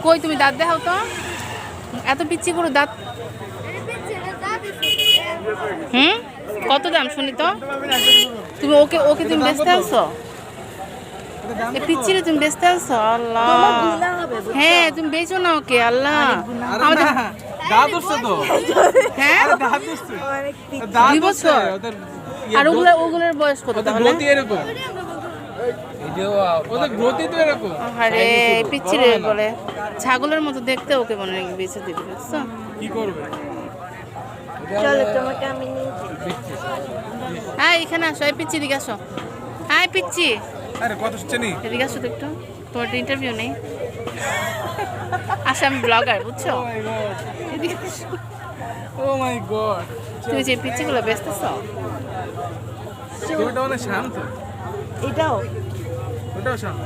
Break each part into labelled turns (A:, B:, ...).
A: কই তুমি দাঁত দেখাও তো, এত পিচ্ছি করে দাঁত। কত দাম শুনি তো? তুমি ওকে ওকে তুমি বেচতে আসছো? পিচ্ছিরে তুমি বেচতে আসছো? আল্লাহ, হ্যাঁ তুমি বেচো না ওকে। আল্লাহ আমাদের হ্যাঁ 2 বছর। আর ওগুলোর বয়স কত তাহলে? আরে পিচ্ছিরে বলে ছাগলের মতো দেখতে, ওকে মনে হয় বেঁচে দিবে। বুঝছো
B: কি করবে?
C: চলো তোমাকে আমি নিয়ে
A: হ্যাঁ এখানে আসো, এই পিচ্ছি দিকে আসো। হ্যাঁ পিচ্ছি
B: আরে কত চিনি
A: এদিকে আসো তো একটু, তোমার ইন্টারভিউ নেই। আচ্ছা আমি ব্লগার, বুঝছো? এদিকে আসো।
B: ও মাই গড,
A: তুমি যে পিচ্ছিগুলো বেচতেছো,
B: ওটা অনেক শান্ত,
C: এটাও
B: ওটাও শান্ত।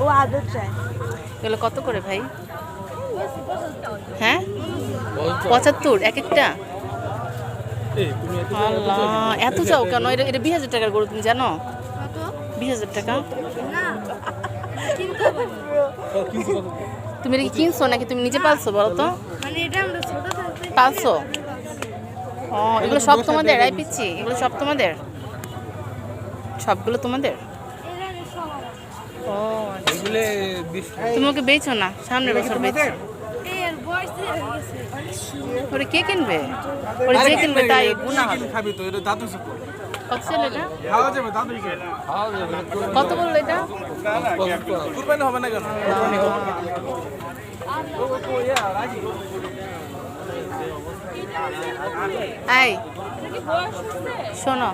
C: ও আদর চায়।
A: এগুলো কত করে ভাই? হ্যাঁ 75 এক একটা? আল্লাহ এত চাও কেন? এটা 20,000 টাকার গরু, তুমি জানো? 20,000 টাকা। তুমি এটা কি কিনছো নাকি তুমি নিজে পালছো বলো তো? পালছো? ও এগুলো সব তোমাদের? আই পিচ্ছি এগুলো সব তোমাদের? সবগুলো তোমাদের? ও
B: এগুলো
A: তুমি ওকে বেচো না, সামনের বছর বেচো। ওরে কে কিনবে? ওরে যে কিনবে তাই গুণা হবে।
B: খাবি তো, এটা দাদু
A: কত ছিল এটা?
B: খাওয়া যাবে, দাদু
A: কত বললো এটা?
B: কুরবানি হবে না কেন?
A: এই শোনো,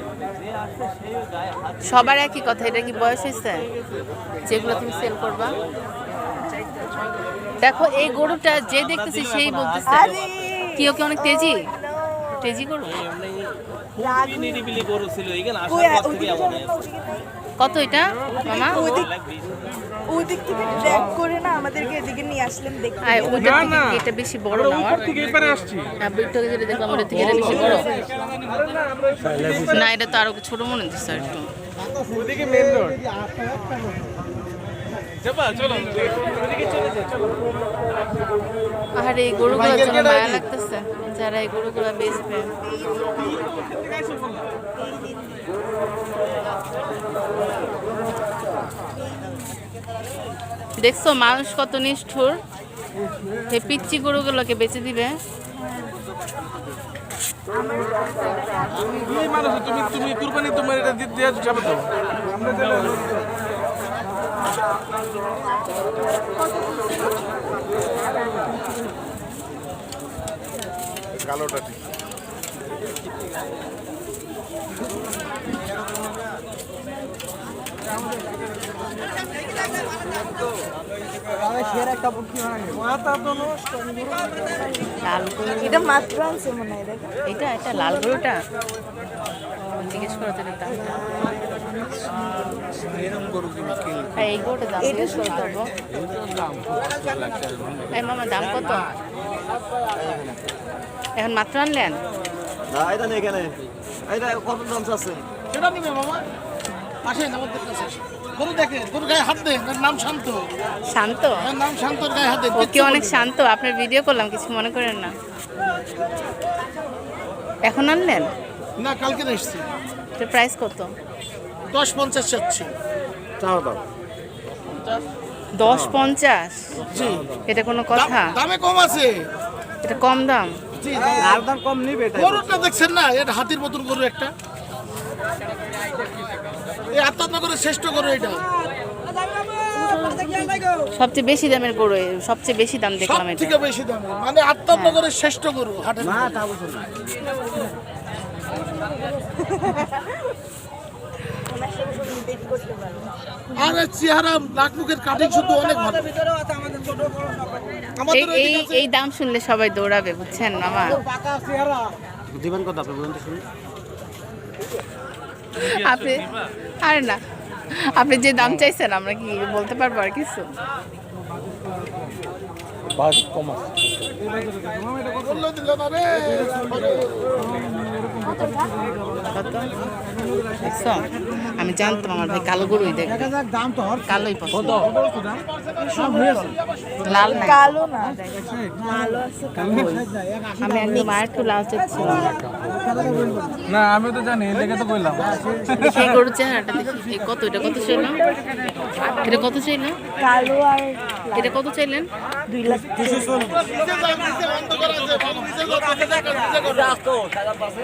A: সবার একই কথা, এটা কি বয়স হয়েছে যেগুলো তুমি সেল করবা? দেখো এই গরুটা যে দেখতেছি সেই বলতেছে কি ওকে অনেক তেজি তেজি গরু। কত এটা মামা?
C: ওদিক থেকে ট্র্যাক করে না আমাদেরকে এদিকে নিয়ে আসলেন দেখতে।
A: ওইটা থেকে এটা বেশি বড় না, আর
B: থেকে এপারে আসছি।
A: বিটটা যেটা দেখলাম ওটা থেকে এটা বেশি বড় না, এটা তো আরো ছোট মনে হচ্ছে একটু।
B: ওদিকে মেন রোড যাবা, চলো ওদিকে চলে যাই, চলো।
A: আর এই গরুগুলোর জন্য মায়া লাগতেছে, যারা এই গরুগুলো বেচবে। দেখছো মানুষ কত নিষ্ঠুর, এই পিচ্চি গরুগুলোকে বেচে দিবে।
B: তুমি মানুষ, তুমি তুমি কুরবানি তোমার এটা দিয়ে যাবে তো। আমরা চলে কালোটা ঠিক
A: লাল গরু,
C: এটা মাত্র আনছে মনে হয়। দেখো
A: এটা এটা লাল গরুটা জিজ্ঞেস করো তো দামটা। হ্যাঁ এই গরুটার দাম জিজ্ঞেস করো তো। এই মামা দাম কত? এখন মাত্র আনলেন?
D: না এটা নেই, এখানে এটা কত দাম আছে?
E: সেটা নিবে মামা, আসেন আমাদের কাছে। গরু দেখেন, গরু গায়ে হাত দেন, এর নাম শান্ত।
A: শান্ত?
E: এর নাম শান্ত, গায়ে হাত দেন।
A: ওকে অনেক শান্ত, আপনার ভিডিও করলাম, কিছু মনে করেন না। এখন আনলেন?
E: না কালকে এসছি।
A: এটার প্রাইস কত?
E: 10.50 চাচ্ছি।
D: চাও দাও
A: 10.50?
E: জি,
A: এটা কোনো কথা?
E: দামে কম আছে।
A: এটা কম দাম?
E: জি,
D: আর দাম কম নিবে এটা।
E: গরুটা দেখছেন না, এটা হাতির মতন গরু একটা। এই আত্মনগরের শ্রেষ্ঠ গরু এটা।
A: সবচেয়ে বেশি দামের গরু, সবচেয়ে বেশি দাম
E: সব
A: দেখলাম এটা।
E: থেকে বেশি দাম, মানে আত্মনগরের শ্রেষ্ঠ গরু হাটের।
D: না তা বলছো না।
E: আর এর চেহারা, নাক মুখের কাটিং শুধু অনেক ভালো। আমাদের
A: এই এই দাম শুনলে সবাই দৌড়াবে, বুঝছেন মামা?
D: দিবেন কত আপনি বলুন তো শুনি।
A: আপনি আরে না, আপনি যে দাম চাইছেন আমরা কি বলতে পারবো আর কিছু?
E: বললো দিল না রে।
A: কত দেখছো? আমি জানতাম আমার ভাই কালো গরুই দেখবে, কালোই পছন্দ, লাল নাই।
C: কালো না ভালো আছে
A: আমি একদম আর একটু লাল চাচ্ছিলাম।
B: না আমি তো জানি এই লেগে তো বললাম।
A: দেখি এই গরুর চেহারাটা দেখি। এই কত, এটা কত চাইলাম? এটা কত চাইলাম?
C: কালো আর
A: এটা কত চাইলেন?
C: 2 লাখ
E: বন্ধ করা আছে, নিচে যাও, নিচে যাও, নিচে যাও।
D: আসতো টাকার পাশে